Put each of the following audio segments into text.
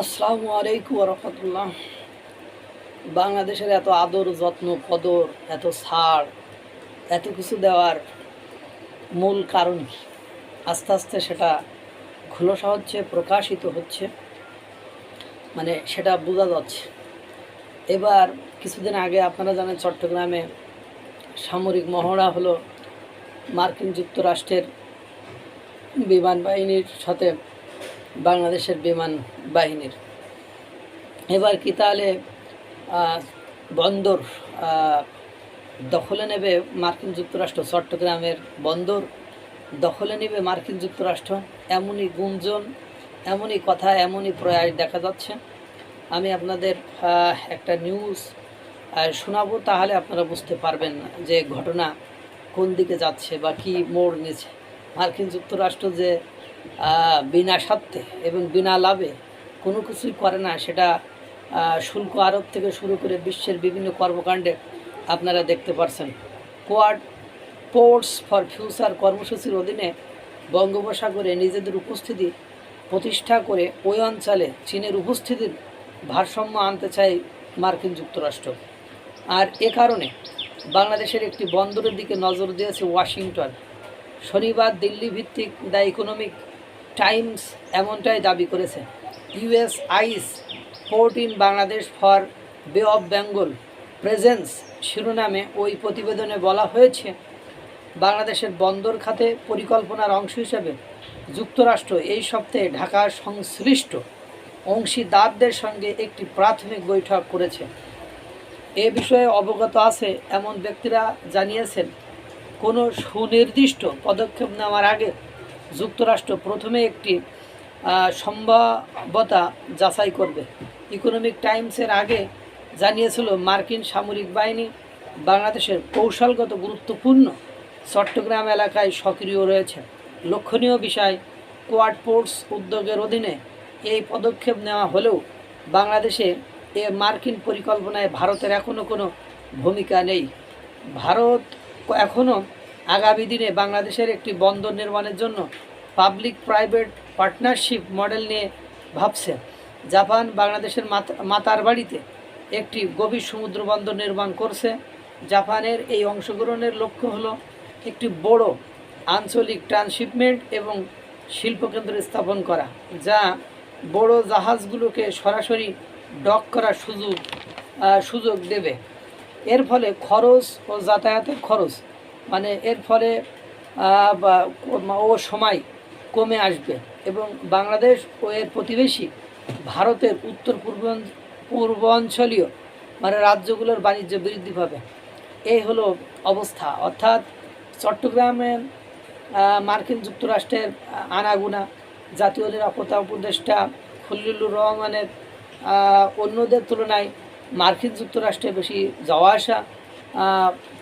আসসালামু আলাইকুম রহমতুল্লাহ। বাংলাদেশের এত আদর যত্ন কদর, এত ছাড়, এত কিছু দেওয়ার মূল কারণ কি? আস্তে আস্তে সেটা খোলসা হচ্ছে, প্রকাশিত হচ্ছে, মানে সেটা বোঝা যাচ্ছে। এবার কিছুদিন আগে আপনারা জানেন চট্টগ্রামে সামরিক মহড়া হলো মার্কিন যুক্তরাষ্ট্রের বিমান বাহিনীর সাথে বাংলাদেশের বিমান বাহিনীর। এবার কি তাহলে বন্দর দখলে নেবে মার্কিন যুক্তরাষ্ট্র? চট্টগ্রামের বন্দর দখলে নেবে মার্কিন যুক্তরাষ্ট্র, এমনই গুঞ্জন, এমনই কথা, এমনই প্রয়াস দেখা যাচ্ছে। আমি আপনাদের একটা নিউজ শোনাবো, তাহলে আপনারা বুঝতে পারবেন না যে ঘটনা কোন দিকে যাচ্ছে বা কী মোড় নিয়েছে। মার্কিন যুক্তরাষ্ট্র যে বিনা স্বার্থে এবং বিনা লাভে কোনো কিছুই করে না, সেটা শুল্ক আরোপ থেকে শুরু করে বিশ্বের বিভিন্ন কর্মকাণ্ডে আপনারা দেখতে পাচ্ছেন। কোয়াড পোর্টস ফর ফিউচার কর্মসূচির অধীনে বঙ্গোপসাগরে নিজেদের উপস্থিতি প্রতিষ্ঠা করে ওই অঞ্চলে চীনের উপস্থিতির ভারসাম্য আনতে চায় মার্কিন যুক্তরাষ্ট্র। আর এ কারণে বাংলাদেশের একটি বন্দরের দিকে নজর দিয়েছে ওয়াশিংটন। শনিবার দিল্লি ভিত্তিক দ্য ইকোনমিক টাইমস এমনটাই দাবি করেছে। US eyes port in Bangladesh for bay of Bengal presence শিরোনামে ওই প্রতিবেদনে বলা হয়েছে, বাংলাদেশের বন্দর খাতে পরিকল্পনার অংশ হিসেবে যুক্তরাষ্ট্র এই সপ্তাহে ঢাকার সংশ্লিষ্ট অংশীদারদের সঙ্গে একটি প্রাথমিক বৈঠক করেছে। এ বিষয়ে অবগত আছে এমন ব্যক্তিরা জানিয়েছেন, কোনো সুনির্দিষ্ট পদক্ষেপ নেওয়ার আগে যুক্তরাষ্ট্র প্রথমে একটি সম্ভাব্যতা যাচাই করবে। ইকোনমিক টাইমসের আগে জানিয়েছিল, মার্কিন সামরিক বাহিনী বাংলাদেশের কৌশলগত গুরুত্বপূর্ণ চট্টগ্রাম এলাকায় সক্রিয় রয়েছে। লক্ষণীয় বিষয়, কোয়াড পোর্টস উদ্যোগের অধীনে এই পদক্ষেপ নেওয়া হলেও বাংলাদেশে এ মার্কিন পরিকল্পনায় ভারতের এখনও কোনো ভূমিকা নেই। ভারত এখনও আগামী দিনে বাংলাদেশের একটি বন্দর নির্মাণের জন্য পাবলিক প্রাইভেট পার্টনারশিপ মডেল নিয়ে ভাবছে। জাপান বাংলাদেশের মাতার বাড়িতে একটি গভীর সমুদ্র বন্দর নির্মাণ করছে। জাপানের এই অংশগ্রহণের লক্ষ্য হলো একটি বড় আঞ্চলিক ট্রান্সশিপমেন্ট এবং শিল্পকেন্দ্র স্থাপন করা, যা বড় জাহাজগুলোকে সরাসরি ডক করার সুযোগ দেবে। এর ফলে খরচ ও যাতায়াতের খরচ, মানে এর ফলে সময় কমে আসবে এবং বাংলাদেশ ও এর প্রতিবেশী ভারতের উত্তর পূর্বাঞ্চলীয় মানে রাজ্যগুলোর বাণিজ্য বৃদ্ধি পাবে। এই হলো অবস্থা। অর্থাৎ চট্টগ্রামে মার্কিন যুক্তরাষ্ট্রের আনাগুনা, জাতীয় নিরাপত্তা উপদেষ্টা খলিলুর রহমানের অন্যদের তুলনায় মার্কিন যুক্তরাষ্ট্রে বেশি যাওয়া আসা,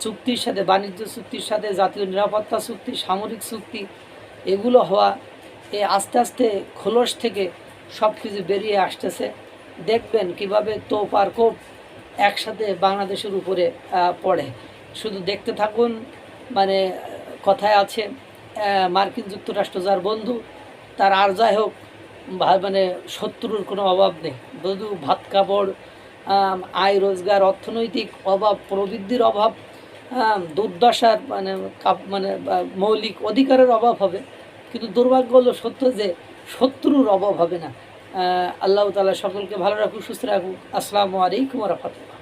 চুক্তির সাথে, বাণিজ্য চুক্তির সাথে জাতীয় নিরাপত্তা চুক্তি, সামরিক চুক্তি, এগুলো হওয়া আস্তে আস্তে খোলস থেকে সব কিছু বেরিয়ে আসতেছে। দেখবেন কিভাবে তোপ আর কোপ একসাথে বাংলাদেশের উপরে পড়ে। শুধু দেখতে থাকুন। মানে কথায় আছে, মার্কিন যুক্তরাষ্ট্র যার বন্ধু তার আর যাই হোক মানে শত্রুর কোনো অভাব নেই। শুধু ভাত কাপড়, আয় রোজগার, অর্থনৈতিক অভাব, প্রবৃদ্ধির অভাব, দুর্দশার মানে মৌলিক অধিকারের অভাব হবে, কিন্তু দুর্ভাগ্য হলো সত্য যে শত্রুর অভাব হবে না। আল্লাহ তাআলা সকলকে ভালো রাখুক, সুস্থ রাখুক। আসসালামু আলাইকুম ওয়া রাহমাতুল্লাহ।